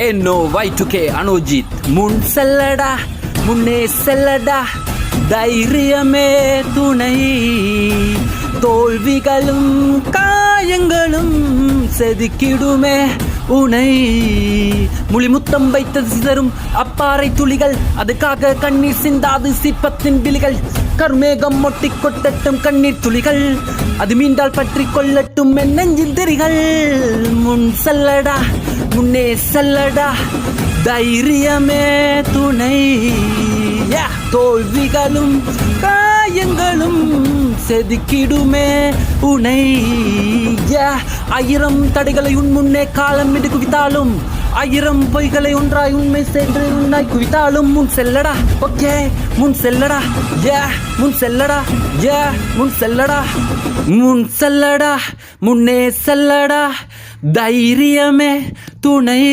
ஏன்னோ Y2K Anujith. முன் செல்லடா முன்னே செல்லடா தைரியமே துணை, தோல்விகளும் காயங்களும் செதுக்கிடுமே உனை. முளிமுத்தம் வைத்தது சிதறும் அப்பாறை துளிகள், அதுக்காக கண்ணீர் சிந்தாது சிற்பத்தின் விழிகள். கர்மேகம் மொட்டி கொட்டட்டும் கண்ணீர் துளிகள், அது மீண்டால் பற்றி கொள்ளட்டும் என் நெஞ்சின் திரிகள். முன் செல்லடா முன்னே செல்லடா தைரியமே துணை, தோல்விகளும் காயங்களும் செதுக்கிடுமே உனை. ஆயிரம் தடைகளை உன் முன்னே காலம் இட்டு குவித்தாலும், ஆயிரம் பொய்களை ஒன்றாய் உண்மை சென்று உன்னாய் குவித்தாலும், முன் செல்லடா ஓகே முன் செல்லடா முன் செல்லடா முன் செல்லடா முன் செல்லடா முன்னே செல்லடா தைரியமே துணை.